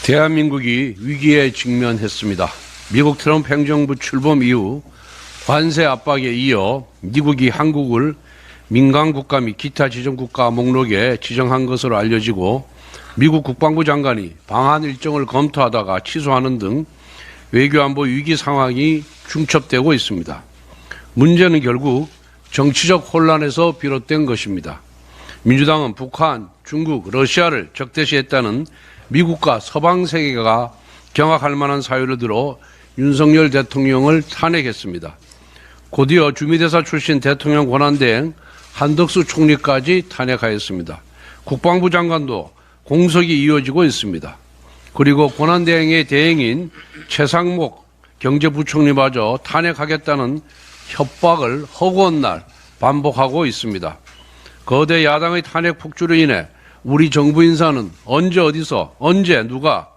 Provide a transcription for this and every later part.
대한민국이 위기에 직면했습니다. 미국 트럼프 행정부 출범 이후 관세 압박에 이어 미국이 한국을 민간국가 및 기타 지정국가 목록에 지정한 것으로 알려지고 미국 국방부 장관이 방한 일정을 검토하다가 취소하는 등 외교안보 위기 상황이 중첩되고 있습니다. 문제는 결국 정치적 혼란에서 비롯된 것입니다. 민주당은 북한, 중국, 러시아를 적대시했다는 미국과 서방 세계가 경악할 만한 사유를 들어 윤석열 대통령을 탄핵했습니다. 곧이어 주미대사 출신 대통령 권한대행 한덕수 총리까지 탄핵하였습니다. 국방부 장관도 공석이 이어지고 있습니다. 그리고 권한대행의 대행인 최상목 경제부총리마저 탄핵하겠다는 협박을 허구한 날 반복하고 있습니다. 거대 야당의 탄핵 폭주로 인해 우리 정부 인사는 언제 어디서 언제 누가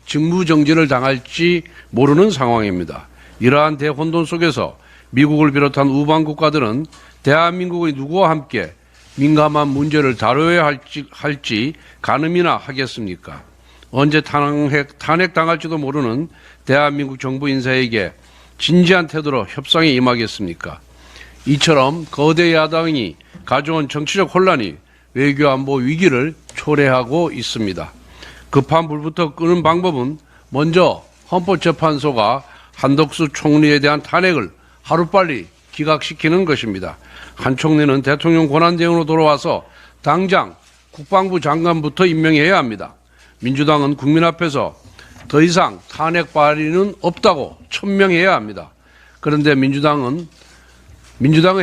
직무정지를 당할지 모르는 상황입니다. 이러한 대혼돈 속에서 미국을 비롯한 우방 국가들은 대한민국의 누구와 함께 민감한 문제를 다뤄야 할지 가늠이나 하겠습니까? 언제 탄핵당할지도 모르는 대한민국 정부 인사에게 진지한 태도로 협상에 임하겠습니까? 이처럼 거대 야당이 가져온 정치적 혼란이 외교안보 위기를 초래하고 있습니다. 급한 불부터 끄는 방법은 먼저 헌법재판소가 한덕수 총리에 대한 탄핵을 하루빨리 기각시키는 것입니다. 한 총리는 대통령 권한대행으로 돌아와서 당장 국방부 장관부터 임명해야 합니다. 민주당은 국민 앞에서 더 이상 탄핵 발의는 없다고 천명해야 합니다. 그런데 민주당의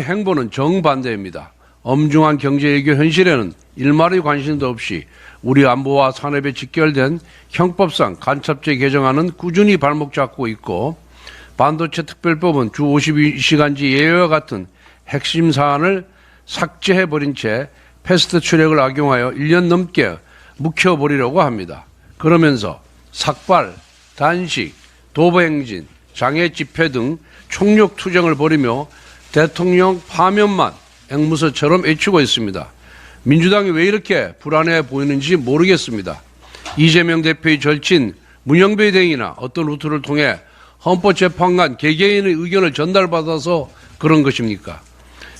행보는 정반대입니다. 엄중한 경제외교 현실에는 일말의 관심도 없이 우리 안보와 산업에 직결된 형법상 간첩죄 개정안은 꾸준히 발목 잡고 있고 반도체 특별법은 주 52시간제 예외와 같은 핵심 사안을 삭제해버린 채 패스트 트랙을 악용하여 1년 넘게 묵혀버리려고 합니다. 그러면서 삭발, 단식, 도보행진, 장애 집회 등 총력 투쟁을 벌이며 대통령 파면만 앵무새처럼 외치고 있습니다. 민주당이 왜 이렇게 불안해 보이는지 모르겠습니다. 이재명 대표의 절친 문영배 대행이나 어떤 루트를 통해 헌법재판관 개개인의 의견을 전달받아서 그런 것입니까?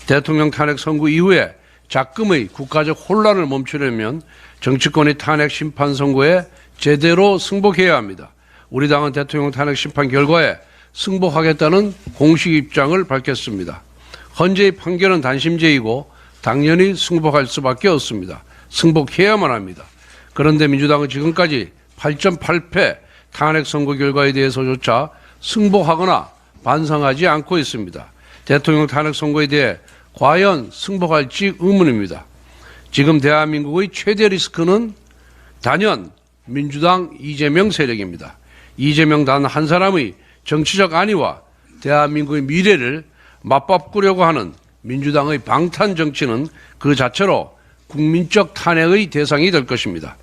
대통령 탄핵 선고 이후에 작금의 국가적 혼란을 멈추려면 정치권의 탄핵 심판 선고에 제대로 승복해야 합니다. 우리 당은 대통령 탄핵 심판 결과에 승복하겠다는 공식 입장을 밝혔습니다. 헌재의 판결은 단심제이고 당연히 승복할 수밖에 없습니다. 승복해야만 합니다. 그런데 민주당은 지금까지 8.8패 탄핵 선고 결과에 대해서조차 승복하거나 반성하지 않고 있습니다. 대통령 탄핵 선고에 대해 과연 승복할지 의문입니다. 지금 대한민국의 최대 리스크는 단연 민주당 이재명 세력입니다. 이재명 단 한 사람의 정치적 안위와 대한민국의 미래를 맞바꾸려고 하는 민주당의 방탄 정치는 그 자체로 국민적 탄핵의 대상이 될 것입니다.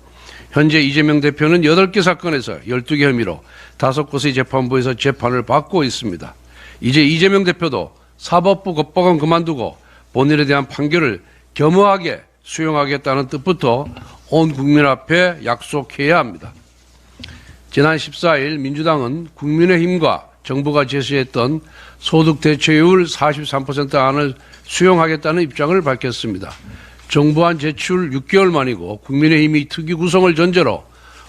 현재 이재명 대표는 8개 사건에서 12개 혐의로 5곳의 재판부에서 재판을 받고 있습니다. 이제 이재명 대표도 사법부 법관 그만두고 본인에 대한 판결을 겸허하게 수용하겠다는 뜻부터 온 국민 앞에 약속해야 합니다. 지난 14일 민주당은 국민의힘과 정부가 제시했던 소득 대체율 43% 안을 수용하겠다는 입장을 밝혔습니다. 정부안 제출 6개월 만이고 국민의힘이 특위 구성을 전제로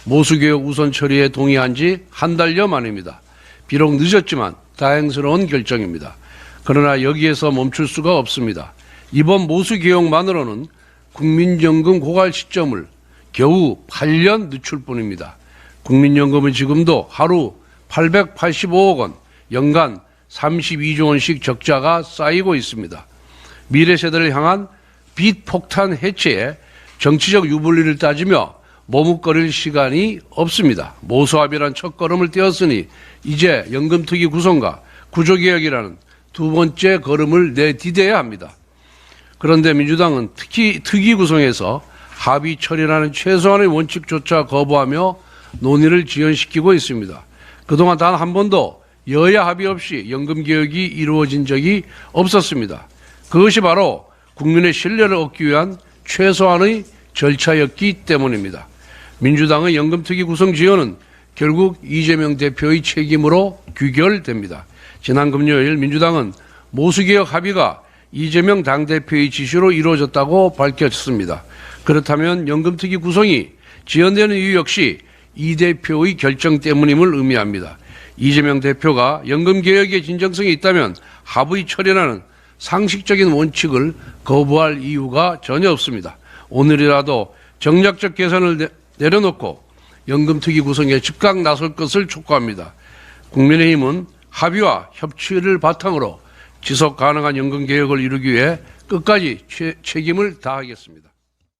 모수개혁 우선 처리에 동의한 지 한 달여 만입니다. 비록 늦었지만 다행스러운 결정입니다. 그러나 여기에서 멈출 수가 없습니다. 이번 모수개혁만으로는 국민연금 고갈 시점을 겨우 8년 늦출 뿐입니다. 국민연금은 지금도 하루 885억 원, 연간 32조 원씩 적자가 쌓이고 있습니다. 미래 세대를 향한 빚 폭탄 해체에 정치적 유불리를 따지며 머뭇거릴 시간이 없습니다. 모수합의란 첫걸음을 떼었으니 이제 연금특위 구성과 구조개혁이라는 두 번째 걸음을 내디뎌야 합니다. 그런데 민주당은 특위 구성에서 합의 처리라는 최소한의 원칙조차 거부하며 논의를 지연시키고 있습니다. 그동안 단 한 번도 여야 합의 없이 연금개혁이 이루어진 적이 없었습니다. 그것이 바로 국민의 신뢰를 얻기 위한 최소한의 절차였기 때문입니다. 민주당의 연금특위 구성 지연은 결국 이재명 대표의 책임으로 귀결됩니다. 지난 금요일 민주당은 모수개혁 합의가 이재명 당대표의 지시로 이루어졌다고 밝혔습니다. 그렇다면 연금특위 구성이 지연되는 이유 역시 이 대표의 결정 때문임을 의미합니다. 이재명 대표가 연금개혁의 진정성이 있다면 합의 처리라는 상식적인 원칙을 거부할 이유가 전혀 없습니다. 오늘이라도 정략적 계산을 내려놓고 연금특위 구성에 즉각 나설 것을 촉구합니다. 국민의힘은 합의와 협치를 바탕으로 지속 가능한 연금개혁을 이루기 위해 끝까지 책임을 다하겠습니다.